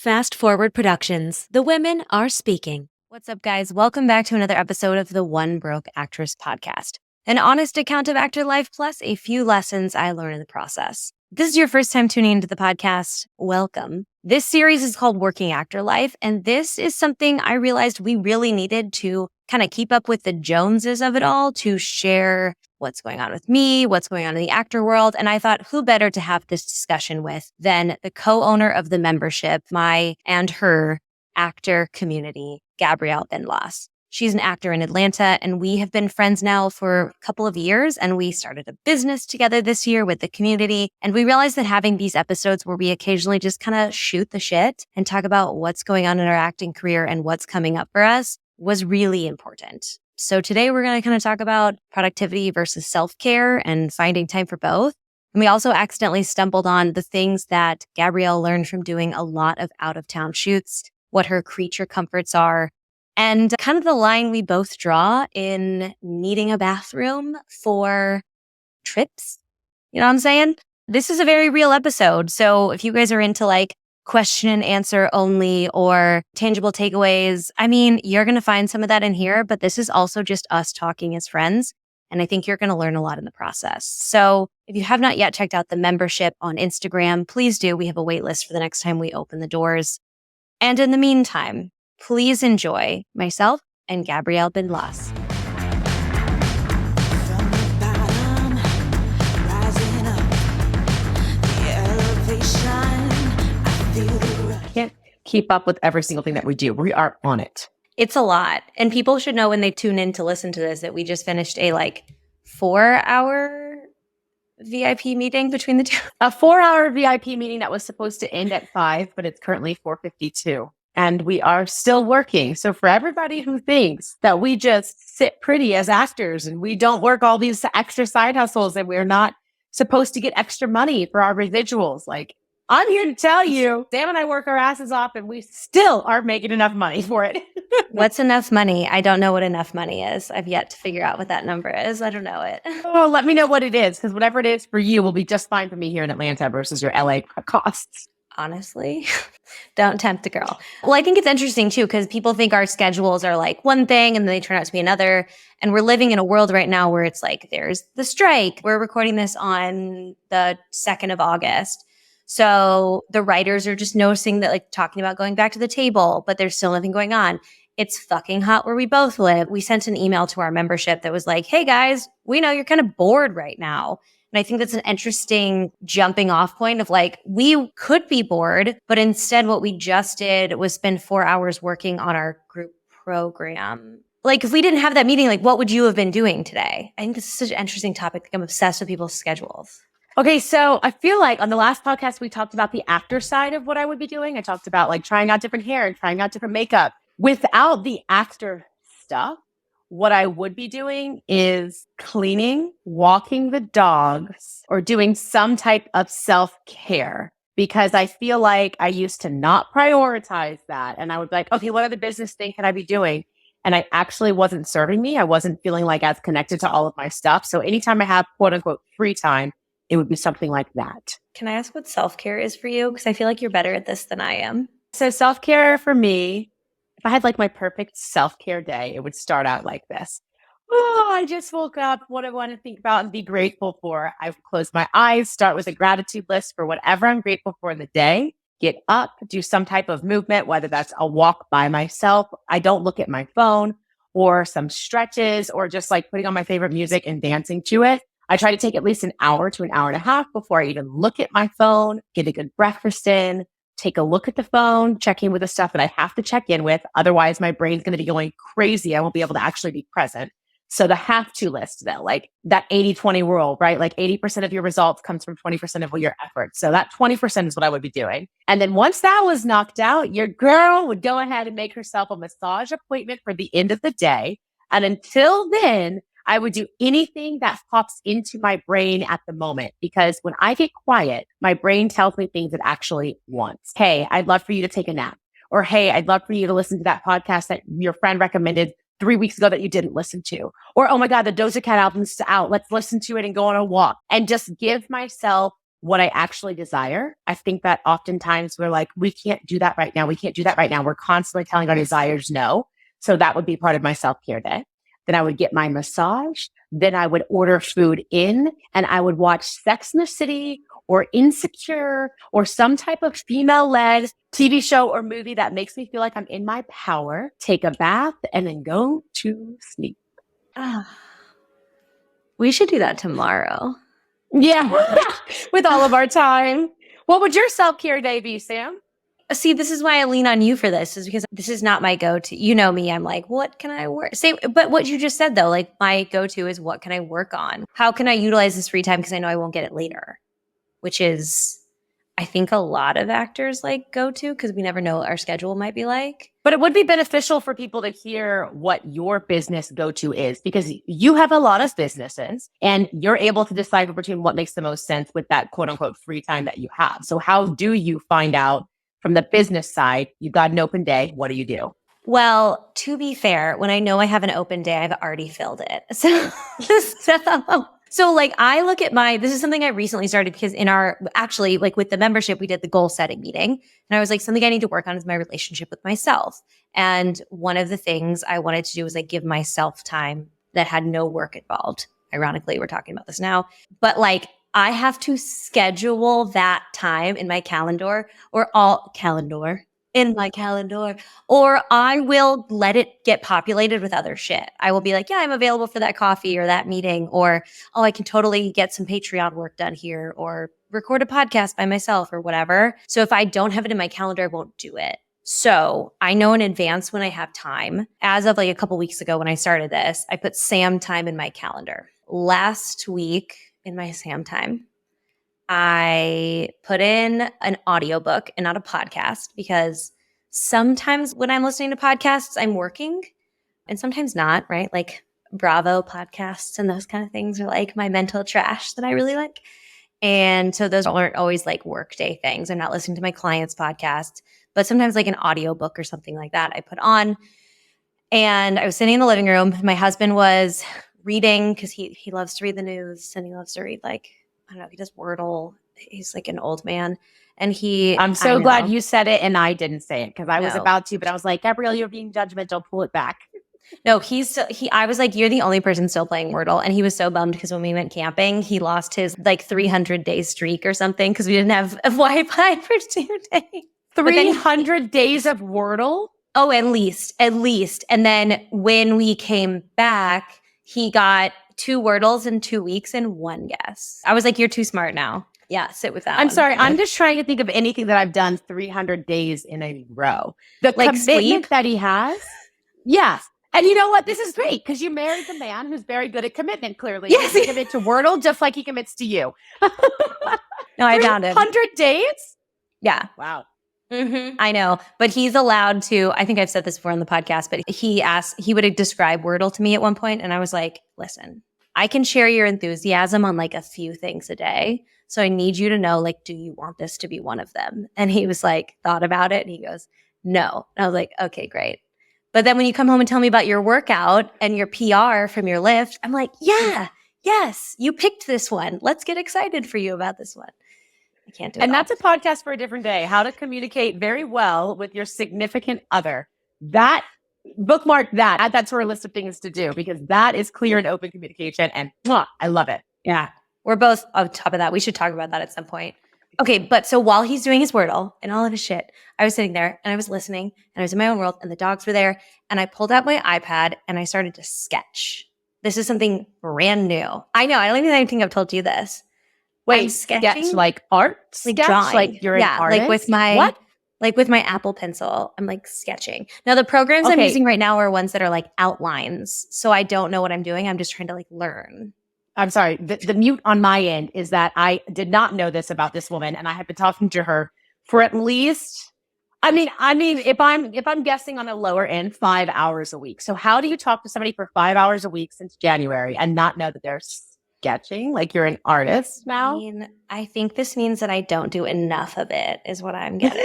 Fast Forward Productions. The women are speaking. What's up, guys? Welcome back to another episode of the One Broke Actress podcast. An honest account of actor life plus a few lessons I learned in the process. If this is your first time tuning into the podcast, welcome. This series is called Working Actor Life, and this is something I realized we really needed to kind of keep up with the Joneses of it all, to share what's going on with me, what's going on in the actor world. And I thought, who better to have this discussion with than the co-owner of the membership, my and her actor community, Gabrielle Byndloss. She's an actor in Atlanta, and we have been friends now for a couple of years, and we started a business together this year with the community. And we realized that having these episodes where we occasionally just kind of shoot the shit and talk about what's going on in our acting career and what's coming up for us was really important. So today we're going to kind of talk about productivity versus self-care and finding time for both. And we also accidentally stumbled on the things that Gabrielle learned from doing a lot of out-of-town shoots, what her creature comforts are, and kind of the line we both draw in needing a bathroom for trips. You know what I'm saying? This is a very real episode. So if you guys are into like question and answer only or tangible takeaways, I mean, you're going to find some of that in here, but this is also just us talking as friends. And I think you're going to learn a lot in the process. So if you have not yet checked out the membership on Instagram, please do. We have a wait list for the next time we open the doors. And in the meantime, please enjoy myself and Gabrielle Byndloss. Can't keep up with every single thing that we do. We are on it. It's a lot. And people should know when they tune in to listen to this that we just finished a 4-hour VIP meeting between the two. A 4-hour VIP meeting that was supposed to end at 5, but it's currently 4:52. And we are still working. So for everybody who thinks that we just sit pretty as actors and we don't work all these extra side hustles and we're not supposed to get extra money for our residuals, I'm here to tell you, Sam and I work our asses off and we still aren't making enough money for it. What's enough money? I don't know what enough money is. I've yet to figure out what that number is. I don't know it. Oh, let me know what it is, because whatever it is for you will be just fine for me here in Atlanta versus your LA costs. Honestly, don't tempt a girl. Well, I think it's interesting too, because people think our schedules are like one thing and then they turn out to be another. And we're living in a world right now where it's like, there's the strike. We're recording this on the 2nd of August. So the writers are just noticing that, talking about going back to the table, but there's still nothing going on. It's fucking hot where we both live. We sent an email to our membership that was like, hey guys, we know you're kind of bored right now. And I think that's an interesting jumping off point of we could be bored, but instead what we just did was spend 4 hours working on our group program. If we didn't have that meeting, what would you have been doing today? I think this is such an interesting topic. I'm obsessed with people's schedules. Okay, so I feel like on the last podcast, we talked about the actor side of what I would be doing. I talked about trying out different hair and trying out different makeup. Without the actor stuff, what I would be doing is cleaning, walking the dogs, or doing some type of self-care, because I feel like I used to not prioritize that. And I would be like, okay, what other business thing can I be doing? And I actually wasn't serving me. I wasn't feeling as connected to all of my stuff. So anytime I have quote unquote free time, it would be something like that. Can I ask what self-care is for you? Because I feel like you're better at this than I am. So self-care for me, if I had my perfect self-care day, it would start out like this. Oh, I just woke up. What I want to think about and be grateful for. I would close my eyes, start with a gratitude list for whatever I'm grateful for in the day. Get up, do some type of movement, whether that's a walk by myself. I don't look at my phone, or some stretches, or just putting on my favorite music and dancing to it. I try to take at least an hour to an hour and a half before I even look at my phone, get a good breakfast in, take a look at the phone, check in with the stuff that I have to check in with. Otherwise, my brain's going to be going crazy. I won't be able to actually be present. So the have to list, though, that 80-20 rule, right? 80% of your results comes from 20% of your effort. So that 20% is what I would be doing. And then once that was knocked out, your girl would go ahead and make herself a massage appointment for the end of the day. And until then, I would do anything that pops into my brain at the moment, because when I get quiet, my brain tells me things it actually wants. Hey, I'd love for you to take a nap. Or, hey, I'd love for you to listen to that podcast that your friend recommended 3 weeks ago that you didn't listen to. Or, oh my God, the Doja Cat album's out. Let's listen to it and go on a walk. And just give myself what I actually desire. I think that oftentimes we're like, we can't do that right now. We can't do that right now. We're constantly telling our desires no. So that would be part of my self-care day. Then I would get my massage. Then I would order food in and I would watch Sex and the City or Insecure or some type of female-led TV show or movie that makes me feel like I'm in my power, take a bath, and then go to sleep. We should do that tomorrow. Yeah, with all of our time. What would your self-care day be, Sam? See, this is why I lean on you for this, is because this is not my go-to. You know me. I'm like, what can I work? But what you just said though, like my go-to is what can I work on? How can I utilize this free time? Because I know I won't get it later, which is, I think a lot of actors like go-to because we never know what our schedule might be like. But it would be beneficial for people to hear what your business go-to is because you have a lot of businesses and you're able to decipher between what makes the most sense with that quote unquote free time that you have. So how do you find out from the business side, you've got an open day, what do you do? Well, to be fair, when I know I have an open day, I've already filled it. So like I look at this is something I recently started because actually like with the membership, we did the goal setting meeting. And I was like, something I need to work on is my relationship with myself. And one of the things I wanted to do was like give myself time that had no work involved. Ironically, we're talking about this now, but like I have to schedule that time in my calendar or I will let it get populated with other shit. I will be like, yeah, I'm available for that coffee or that meeting, or, oh, I can totally get some Patreon work done here or record a podcast by myself or whatever. So if I don't have it in my calendar, I won't do it. So I know in advance when I have time. As of like a couple weeks ago when I started this, I put Sam time in my calendar. Last week in my Sam time, I put in an audiobook and not a podcast because sometimes when I'm listening to podcasts, I'm working and sometimes not, right? Like Bravo podcasts and those kind of things are like my mental trash that I really like. And so those aren't always like workday things. I'm not listening to my clients' podcasts, but sometimes like an audiobook or something like that I put on. And I was sitting in the living room. My husband was reading because he loves to read the news and he loves to read like, I don't know, he does Wordle. He's like an old man. And I'm so glad you said it and I didn't say it because I was about to, but I was like, Gabrielle, you're being judgmental. Pull it back. No, I was like, you're the only person still playing Wordle. And he was so bummed because when we went camping, he lost his like 300-day streak or something because we didn't have a Wi-Fi for 2 days. 300 days of Wordle? Oh, at least. And then when we came back, he got 2 Wordles in 2 weeks and 1 guess. I was like, you're too smart now. Yeah, sit with that. I'm sorry. I'm just trying to think of anything that I've done 300 days in a row. The like commitment sleep that he has. Yes. And you know what? This is great because you married the man who's very good at commitment, clearly. Yes. He commits to Wordle just like he commits to you. No, I found it. 100 days? Yeah. Wow. Mm-hmm. I know, but he's allowed to, I think I've said this before on the podcast, but he would describe Wordle to me at one point, and I was like, listen, I can share your enthusiasm on like a few things a day. So I need you to know, like, do you want this to be one of them? And he was like, thought about it, and he goes, no. And I was like, okay, great. But then when you come home and tell me about your workout and your PR from your lift, I'm like, yes, you picked this one. Let's get excited for you about this one. I can't do it. And that's a podcast for a different day. How to communicate very well with your significant other. That bookmark that, add that to our list of things to do because that is clear and open communication. And I love it. Yeah. We're both on top of that. We should talk about that at some point. Okay, but so while he's doing his Wordle and all of his shit, I was sitting there and I was listening and I was in my own world and the dogs were there and I pulled out my iPad and I started to sketch. This is something brand new. I know. I don't even think I've told you this. Wait, sketch like art? Like sketch? drawing. Like you're an artist? Like with my what? Like with my Apple Pencil, I'm like sketching. Now the programs I'm using right now are ones that are like outlines. So I don't know what I'm doing. I'm just trying to like learn. I'm sorry. The mute on my end is that I did not know this about this woman, and I have been talking to her for at least. I mean, if I'm guessing on a lower end, 5 hours a week. So how do you talk to somebody for 5 hours a week since January and not know that they're sketching? Like you're an artist now? I mean, I think this means that I don't do enough of it, is what I'm getting.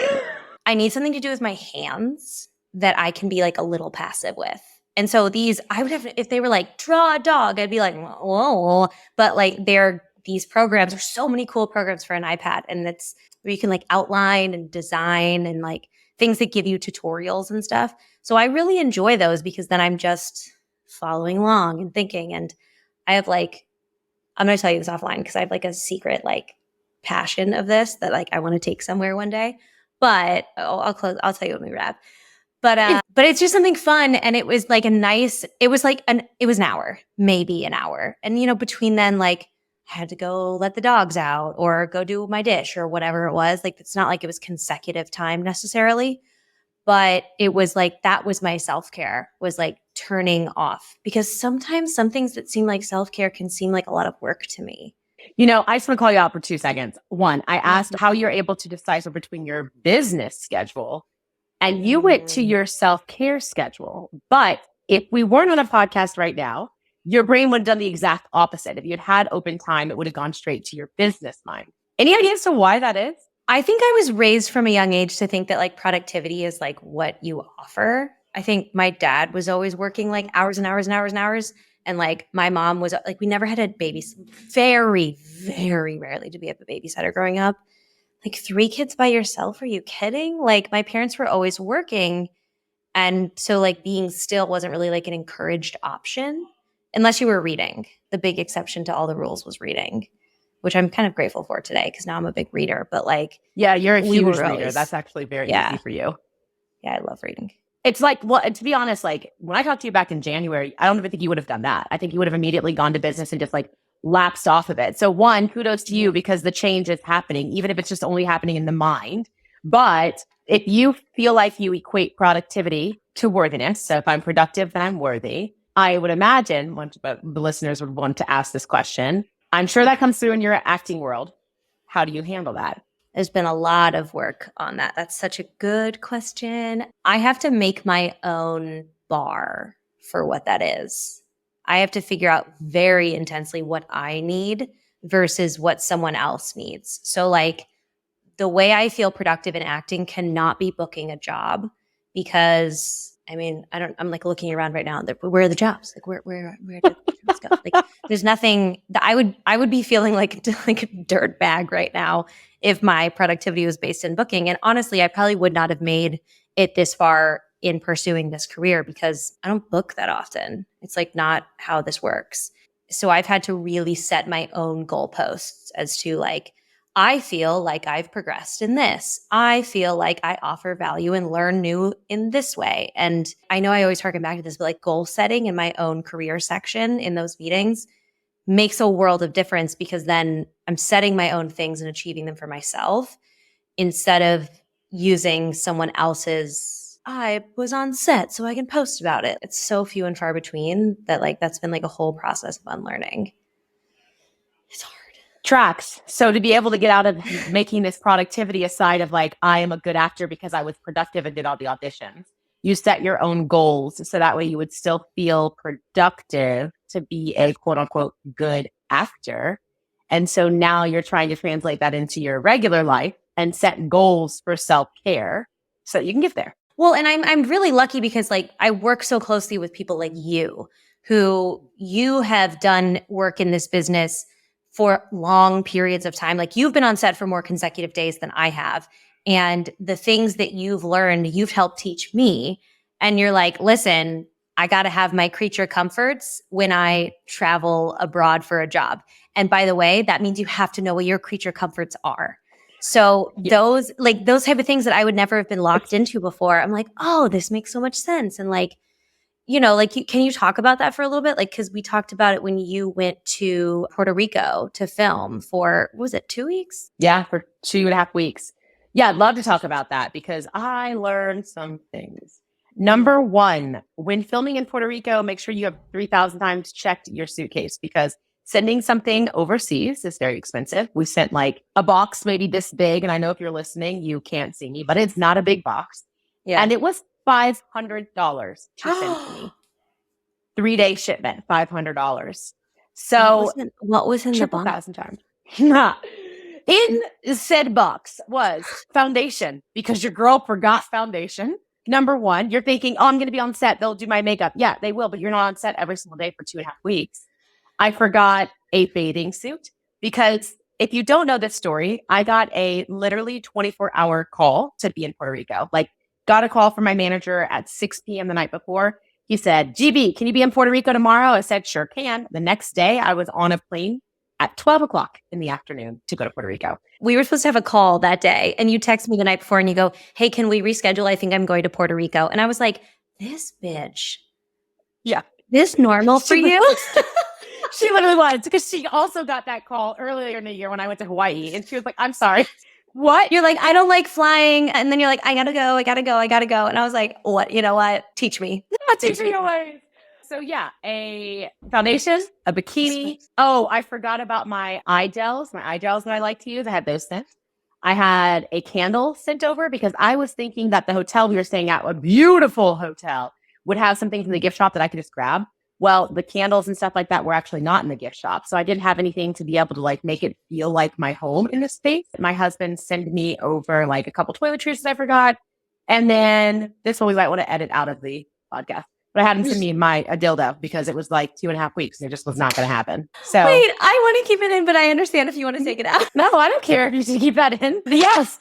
I need something to do with my hands that I can be like a little passive with. And so I would have, if they were like, draw a dog, I'd be like, whoa. But like they're these programs. There's so many cool programs for an iPad, and it's where you can like outline and design and like things that give you tutorials and stuff. So I really enjoy those because then I'm just following along and thinking. And I have like, I'm going to tell you this offline because I have like a secret like passion of this that like I want to take somewhere one day. But I'll tell you when we wrap. But it's just something fun. And it was like it was an hour, maybe an hour. And, you know, between then, like I had to go let the dogs out or go do my dish or whatever it was. Like, it's not like it was consecutive time necessarily, but it was like, that was my self-care, was like turning off, because sometimes some things that seem like self-care can seem like a lot of work to me. You know, I just want to call you out for 2 seconds. One, I asked how you're able to decipher between your business schedule and you went to your self-care schedule. But if we weren't on a podcast right now, your brain would have done the exact opposite. If you had open time, it would have gone straight to your business mind. Any idea as to why that is? I think I was raised from a young age to think that like productivity is like what you offer. I think my dad was always working like hours and hours and hours and hours. And like my mom was like, we never had a very, very rarely did we have a babysitter growing up. Like 3 kids by yourself? Are you kidding? Like my parents were always working. And so like being still wasn't really like an encouraged option unless you were reading. The big exception to all the rules was reading, which I'm kind of grateful for today because now I'm a big reader. But like, yeah, you're a huge reader. That's actually very easy for you. Yeah, I love reading. It's like, well, to be honest, like when I talked to you back in January, I don't even think you would have done that. I think you would have immediately gone to business and just like lapsed off of it. So one, kudos to you because the change is happening, even if it's just only happening in the mind. But if you feel like you equate productivity to worthiness, so if I'm productive, then I'm worthy, I would imagine the listeners would want to ask this question. I'm sure that comes through in your acting world. How do you handle that? There's been a lot of work on that. That's such a good question. I have to make my own bar for what that is. I have to figure out very intensely what I need versus what someone else needs. So like the way I feel productive in acting cannot be booking a job because I mean, I'm like looking around right now. Where are the jobs? Like where did the jobs go? Like there's nothing that I would be feeling like a dirt bag right now if my productivity was based in booking. And honestly, I probably would not have made it this far in pursuing this career because I don't book that often. It's like not how this works. So I've had to really set my own goalposts as to like, I feel like I've progressed in this. I feel like I offer value and learn new in this way. And I know I always harken back to this, but like goal setting in my own career section in those meetings makes a world of difference because then I'm setting my own things and achieving them for myself instead of using someone else's, I was on set so I can post about it. It's so few and far between that like that's been like a whole process of unlearning. It's hard. Tracks. So to be able to get out of making this productivity aside of like, I am a good actor because I was productive and did all the auditions, you set your own goals. So that way you would still feel productive to be a quote unquote good actor. And so now you're trying to translate that into your regular life and set goals for self-care so that you can get there. Well, and I'm really lucky because like I work so closely with people like you who you have done work in this business for long periods of time. Like you've been on set for more consecutive days than I have. And the things that you've learned, you've helped teach me. And you're like, listen, I got to have my creature comforts when I travel abroad for a job. And by the way, that means you have to know what your creature comforts are. So those type of things that I would never have been locked into before, I'm like, oh, this makes so much sense. And like, you know, like, can you talk about that for a little bit? Like, because we talked about it when you went to Puerto Rico to film for, what was it, 2 weeks? Yeah, for 2.5 weeks. Yeah, I'd love to talk about that because I learned some things. Number one, when filming in Puerto Rico, make sure you have 3,000 times checked your suitcase because sending something overseas is very expensive. We sent like a box maybe this big. And I know if you're listening, you can't see me, but it's not a big box. Yeah. And it was $500 to send to me. 3-day shipment, $500. So what was in the box? 1,000 times. In said box was foundation because your girl forgot foundation. Number one, you're thinking, oh, I'm going to be on set. They'll do my makeup. Yeah, they will, but you're not on set every single day for 2.5 weeks. I forgot a bathing suit. because if you don't know this story, I got a literally 24-hour call to be in Puerto Rico. Like, got a call from my manager at 6 p.m. the night before. He said, GB, can you be in Puerto Rico tomorrow? I said, sure can. The next day, I was on a plane at 12 o'clock in the afternoon to go to Puerto Rico. We were supposed to have a call that day, and you text me the night before and you go, hey, can we reschedule? I think I'm going to Puerto Rico. And I was like, this bitch. Yeah. This normal for you? She literally was, because she also got that call earlier in the year when I went to Hawaii. And she was like, I'm sorry. What? You're like, I don't like flying. And then you're like, I gotta go. And I was like, what? You know what? Teach me. Teach me your ways. So yeah, a foundation, a bikini. Oh, I forgot about my eye gels that I like to use. I had those sent. I had a candle sent over because I was thinking that the hotel we were staying at, a beautiful hotel, would have something from the gift shop that I could just grab. Well, the candles and stuff like that were actually not in the gift shop. So I didn't have anything to be able to like make it feel like my home in this space. My husband sent me over like a couple toiletries that I forgot. And then this one we might want to edit out of the podcast. But I had him send me a dildo because it was like 2.5 weeks and it just was not going to happen. So wait, I want to keep it in, but I understand if you want to take it out. No, I don't care if you should keep that in. Yes.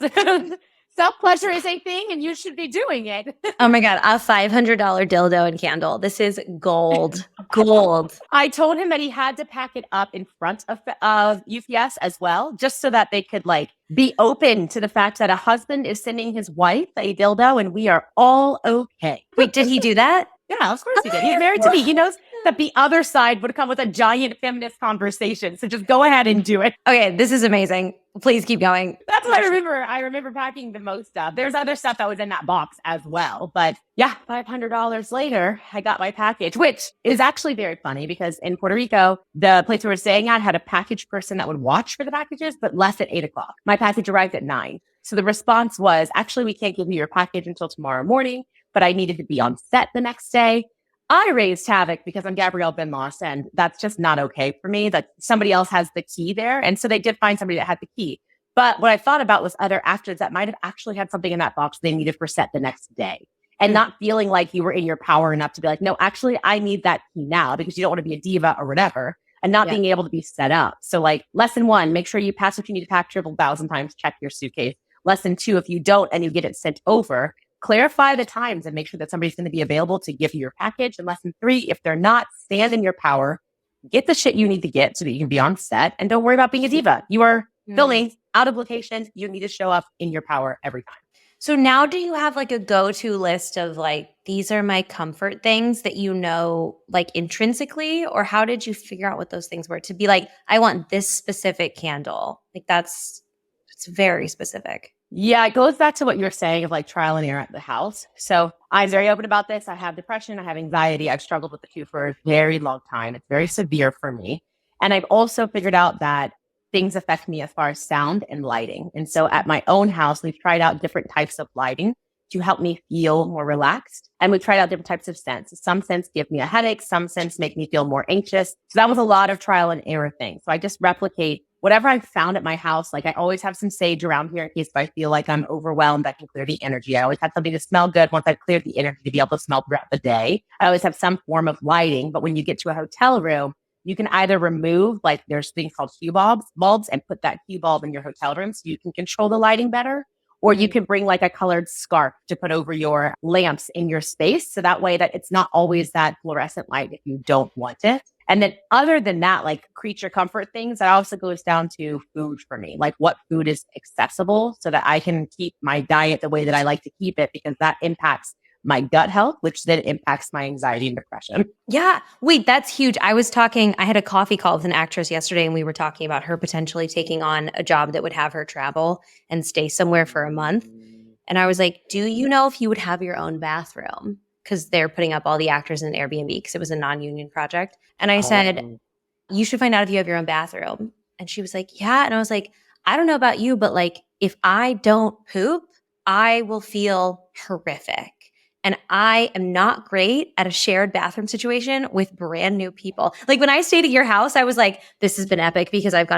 Self-pleasure is a thing and you should be doing it. Oh my God, a $500 dildo and candle. This is gold. Gold. I told him that he had to pack it up in front of UPS as well, just so that they could like be open to the fact that a husband is sending his wife a dildo and we are all okay. Wait, did he do that? Yeah, of course he did. He's married to me. He knows that the other side would come with a giant feminist conversation. So just go ahead and do it. Okay, this is amazing. Please keep going. That's what I remember. I remember packing the most stuff. There's other stuff that was in that box as well. But yeah, $500 later, I got my package, which is actually very funny because in Puerto Rico, the place we were staying at had a package person that would watch for the packages, but left at 8 o'clock. My package arrived at 9. So the response was, actually, we can't give you your package until tomorrow morning, but I needed to be on set the next day. I raised havoc because I'm Gabrielle Byndloss, and that's just not okay for me that somebody else has the key there. And so they did find somebody that had the key. But what I thought about was other actors that might have actually had something in that box they needed for set the next day, and not feeling like you were in your power enough to be like, no, actually, I need that key now, because you don't want to be a diva or whatever, and not being able to be set up. So like lesson 1, make sure you pass what you need to pack 1,000 times, check your suitcase. Lesson 2, if you don't and you get it sent over, clarify the times and make sure that somebody's going to be available to give you your package. And lesson 3, if they're not, stand in your power, get the shit you need to get so that you can be on set, and don't worry about being a diva. You are filming out of location. You need to show up in your power every time. So now do you have like a go-to list of like, these are my comfort things that you know, like intrinsically, or how did you figure out what those things were to be like, I want this specific candle? Like it's very specific. Yeah, it goes back to what you were saying of like trial and error at the house. So I'm very open about this. I have depression. I have anxiety. I've struggled with the two for a very long time. It's very severe for me. And I've also figured out that things affect me as far as sound and lighting. And so at my own house, we've tried out different types of lighting to help me feel more relaxed. And we've tried out different types of scents. Some scents give me a headache. Some scents make me feel more anxious. So that was a lot of trial and error things. So I just replicate whatever I've found at my house. Like I always have some sage around here in case I feel like I'm overwhelmed, I can clear the energy. I always have something to smell good once I've cleared the energy to be able to smell throughout the day. I always have some form of lighting. But when you get to a hotel room, you can either remove, like there's things called hue bulbs, and put that hue bulb in your hotel room so you can control the lighting better. Or you can bring like a colored scarf to put over your lamps in your space. So that way that it's not always that fluorescent light if you don't want it. And then other than that, like creature comfort things, that also goes down to food for me. Like what food is accessible so that I can keep my diet the way that I like to keep it, because that impacts my gut health, which then impacts my anxiety and depression. Yeah. Wait, that's huge. I had a coffee call with an actress yesterday, and we were talking about her potentially taking on a job that would have her travel and stay somewhere for a month. And I was like, do you know if you would have your own bathroom? Because they're putting up all the actors in an Airbnb because it was a non-union project. And I said, you should find out if you have your own bathroom. And she was like, yeah. And I was like, I don't know about you, but like if I don't poop, I will feel horrific. And I am not great at a shared bathroom situation with brand new people. Like when I stayed at your house, I was like, this has been epic because I've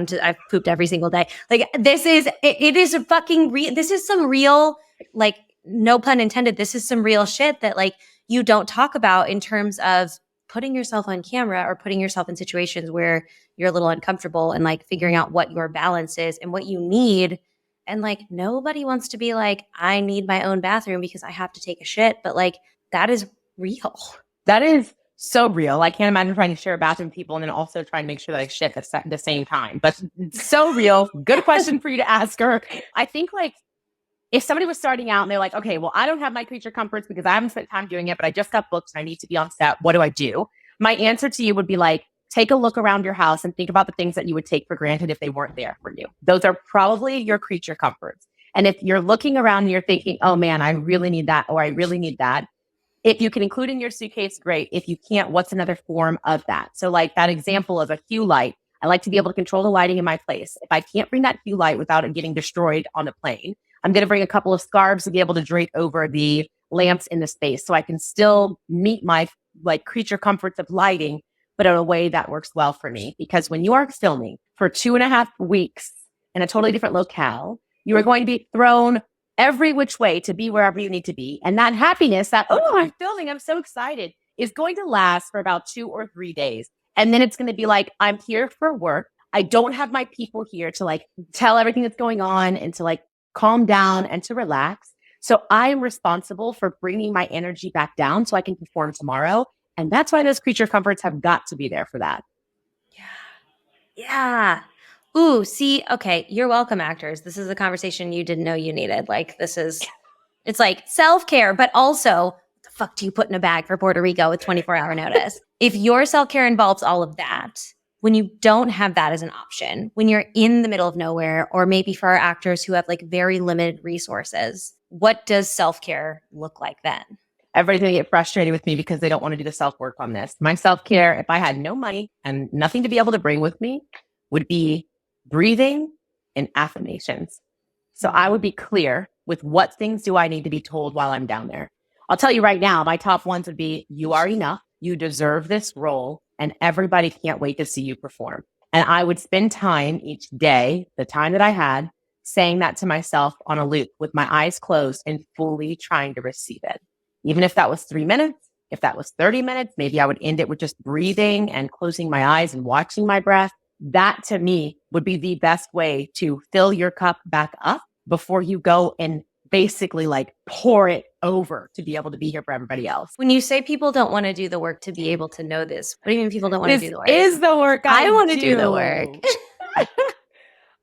pooped every single day. Like this is a fucking real, this is some real, like no pun intended, this is some real shit that like you don't talk about in terms of putting yourself on camera or putting yourself in situations where you're a little uncomfortable and like figuring out what your balance is and what you need. And like nobody wants to be like, I need my own bathroom because I have to take a shit. But like that is real. That is so real. I can't imagine trying to share a bathroom with people and then also trying to make sure that I shit at the same time. But so real. Good question for you to ask her. I think like if somebody was starting out and they're like, okay, well, I don't have my creature comforts because I haven't spent time doing it, but I just got booked and I need to be on set. What do I do? My answer to you would be like, take a look around your house and think about the things that you would take for granted if they weren't there for you. Those are probably your creature comforts. And if you're looking around and you're thinking, oh man, I really need that, or I really need that. If you can include in your suitcase, great. If you can't, what's another form of that? So like that example of a hue light, I like to be able to control the lighting in my place. If I can't bring that hue light without it getting destroyed on a plane, I'm going to bring a couple of scarves to be able to drape over the lamps in the space so I can still meet my like creature comforts of lighting, but in a way that works well for me. Because when you are filming for 2.5 weeks in a totally different locale, you are going to be thrown every which way to be wherever you need to be. And that happiness that, oh, I'm filming, I'm so excited, is going to last for about 2 or 3 days. And then it's going to be like, I'm here for work. I don't have my people here to like tell everything that's going on and to like calm down and to relax. So I am responsible for bringing my energy back down so I can perform tomorrow. And that's why those creature comforts have got to be there for that. Yeah. Ooh, see, okay, you're welcome, actors. This is a conversation you didn't know you needed. Like, it's like self-care, but also, what the fuck do you put in a bag for Puerto Rico with 24-hour notice? If your self-care involves all of that, when you don't have that as an option, when you're in the middle of nowhere, or maybe for our actors who have like very limited resources, what does self-care look like then? Everybody's going to get frustrated with me because they don't want to do the self-work on this. My self-care, if I had no money and nothing to be able to bring with me, would be breathing and affirmations. So I would be clear with what things do I need to be told while I'm down there. I'll tell you right now, my top ones would be, you are enough, you deserve this role, and everybody can't wait to see you perform. And I would spend time each day, the time that I had, saying that to myself on a loop with my eyes closed and fully trying to receive it. Even if that was 3 minutes, if that was 30 minutes, maybe I would end it with just breathing and closing my eyes and watching my breath. That to me would be the best way to fill your cup back up before you go and basically like pour it over to be able to be here for everybody else. When you say people don't want to do the work to be able to know this, what do you mean people don't want to do the work? This is the work I want to do the work.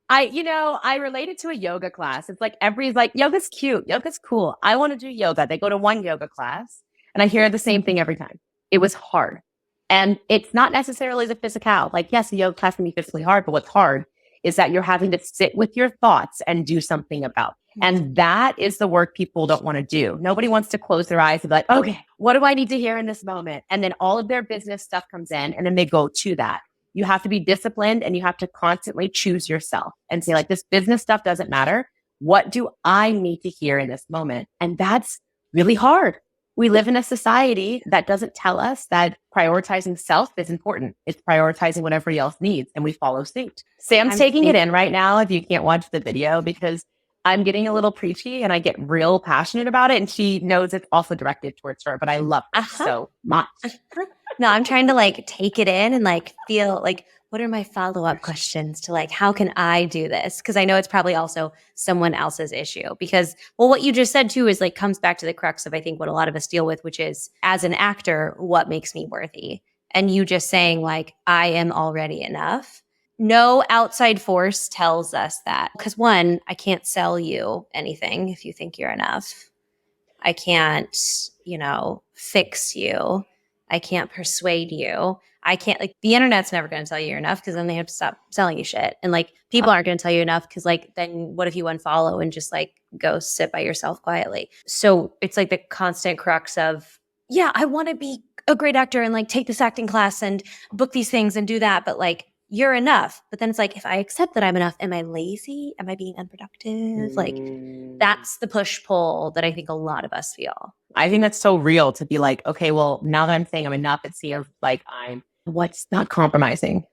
I related to a yoga class. It's like everybody's like, yoga's cute. Yoga's cool. I want to do yoga. They go to one yoga class and I hear the same thing every time. It was hard. And it's not necessarily the physical. Like, yes, the yoga class can be physically hard, but what's hard is that you're having to sit with your thoughts and do something about. And that is the work people don't want to do. Nobody wants to close their eyes and be like, okay, what do I need to hear in this moment? And then all of their business stuff comes in and then they go to that. You have to be disciplined and you have to constantly choose yourself and say like, this business stuff doesn't matter. What do I need to hear in this moment? And that's really hard. We live in a society that doesn't tell us that prioritizing self is important. It's prioritizing what everybody else needs and we follow suit. Sam's taking it in right now if you can't watch the video because I'm getting a little preachy and I get real passionate about it. And she knows it's also directed towards her, but I love it so much. No, I'm trying to like take it in and like feel like, what are my follow-up questions to like, how can I do this? Because I know it's probably also someone else's issue because, well, what you just said too is like comes back to the crux of, I think, what a lot of us deal with, which is as an actor, what makes me worthy? And you just saying like, I am already enough. No outside force tells us that because one, I can't sell you anything if you think you're enough. I can't, fix you. I can't persuade you. I can't like the internet's never going to tell you you're enough because then they have to stop selling you shit. And like people aren't going to tell you enough because like then what if you unfollow and just like go sit by yourself quietly? So it's like the constant crux of, yeah, I want to be a great actor and like take this acting class and book these things and do that. But like you're enough. But then it's like, if I accept that I'm enough, am I lazy? Am I being unproductive? Like that's the push pull that I think a lot of us feel. I think that's so real to be like, okay, well, now that I'm saying I'm enough, it seems like I'm what's not compromising.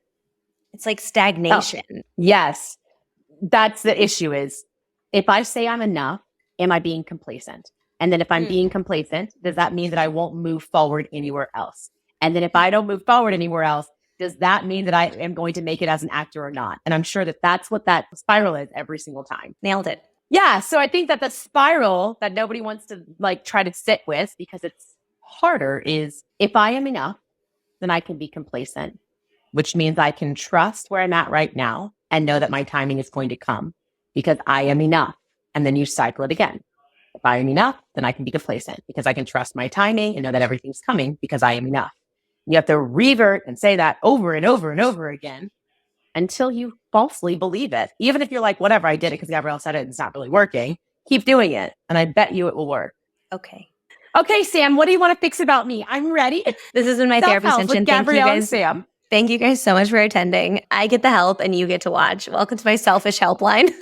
It's like stagnation. Oh, yes. That's the issue is if I say I'm enough, am I being complacent? And then if I'm being complacent, does that mean that I won't move forward anywhere else? And then if I don't move forward anywhere else, does that mean that I am going to make it as an actor or not? And I'm sure that that's what that spiral is every single time. Nailed it. Yeah. So I think that the spiral that nobody wants to like try to sit with because it's harder is if I am enough, then I can be complacent, which means I can trust where I'm at right now and know that my timing is going to come because I am enough. And then you cycle it again. If I am enough, then I can be complacent because I can trust my timing and know that everything's coming because I am enough. You have to revert and say that over and over and over again until you falsely believe it. Even if you're like, whatever, I did it because Gabrielle said it and it's not really working. Keep doing it. And I bet you it will work. Okay. Okay, Sam, what do you want to fix about me? I'm ready. This has been my therapy session. Thank you guys. Sam. Thank you guys so much for attending. I get the help and you get to watch. Welcome to my selfish helpline.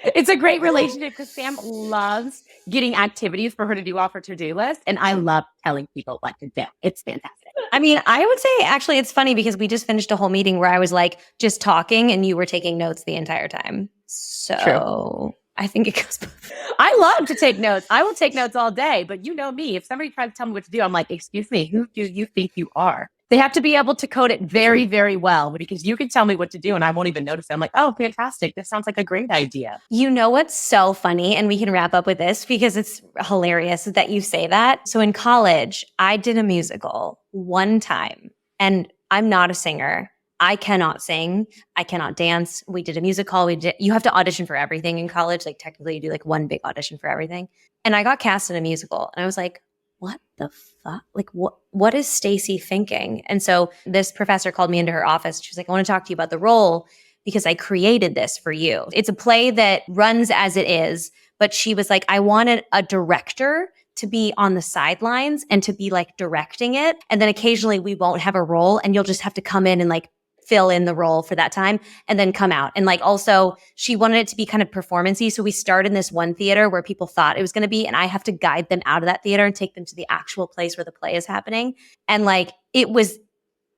It's a great relationship because Sam loves getting activities for her to do off her to-do list. And I love telling people what to do. It's fantastic. I mean, I would say actually it's funny because we just finished a whole meeting where I was like just talking and you were taking notes the entire time. So true. I think it goes both. I love to take notes. I will take notes all day, but you know me. If somebody tries to tell me what to do, I'm like, excuse me, who do you think you are? They have to be able to code it very, very well because you can tell me what to do and I won't even notice it. I'm like, oh, fantastic. This sounds like a great idea. You know what's so funny? And we can wrap up with this because it's hilarious that you say that. So in college, I did a musical one time and I'm not a singer. I cannot sing. I cannot dance. We did a musical. You have to audition for everything in college. Like technically you do like one big audition for everything. And I got cast in a musical and I was like, what the fuck? Like, what is Stacy thinking? And so this professor called me into her office. She was like, I want to talk to you about the role because I created this for you. It's a play that runs as it is, but she was like, I wanted a director to be on the sidelines and to be like directing it. And then occasionally we won't have a role and you'll just have to come in and like fill in the role for that time and then come out. And like also she wanted it to be kind of performance-y. So we started in this one theater where people thought it was going to be, and I have to guide them out of that theater and take them to the actual place where the play is happening. And like, it was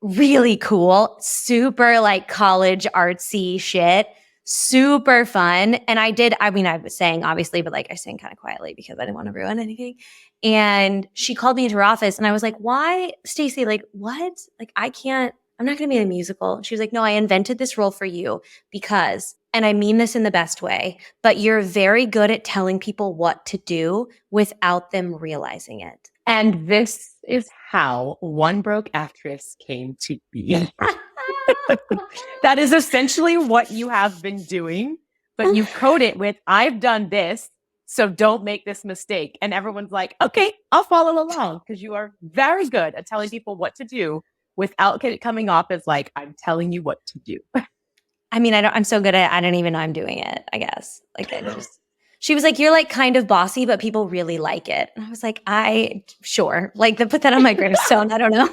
really cool, super like college artsy shit, super fun. And I was saying obviously, but like I sang kind of quietly because I didn't want to ruin anything. And she called me into her office and I was like, why, Stacy, like what? Like I'm not going to be in a musical. She was like, no, I invented this role for you because, and I mean this in the best way, but you're very good at telling people what to do without them realizing it. And this is how One Broke Actress came to be. That is essentially what you have been doing, but you code it with, I've done this, so don't make this mistake. And everyone's like, okay, I'll follow along because you are very good at telling people what to do without it coming off as like, I'm telling you what to do. I mean, I'm so good at it, I don't even know I'm doing it, I guess. Like, she was like, you're like kind of bossy, but people really like it. And I was like, sure. Like, put that on my gravestone. I don't know.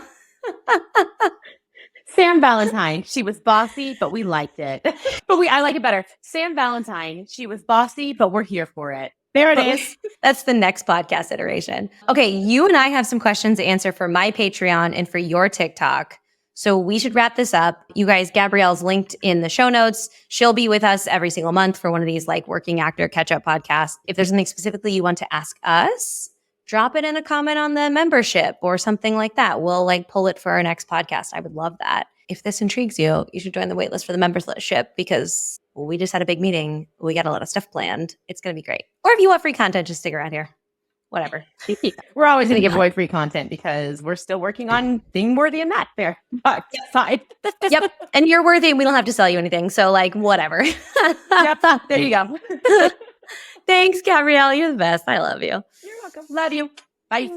Sam Valentine, she was bossy, but we liked it. I like it better. Sam Valentine, she was bossy, but we're here for it. There it is. That's the next podcast iteration. Okay, you and I have some questions to answer for my Patreon and for your TikTok. So we should wrap this up. You guys, Gabrielle's linked in the show notes. She'll be with us every single month for one of these like working actor catch-up podcasts. If there's something specifically you want to ask us, drop it in a comment on the membership or something like that. We'll like pull it for our next podcast. I would love that. If this intrigues you, you should join the waitlist for the membership because we just had a big meeting. We got a lot of stuff planned. It's going to be great. Or if you want free content, just stick around here. Whatever. We're always going to give away free content because we're still working on being worthy in that there. But side. Yep. And you're worthy and we don't have to sell you anything. So like, whatever. Yep. There you go. Thanks, Gabrielle. You're the best. I love you. You're welcome. Love you. Bye.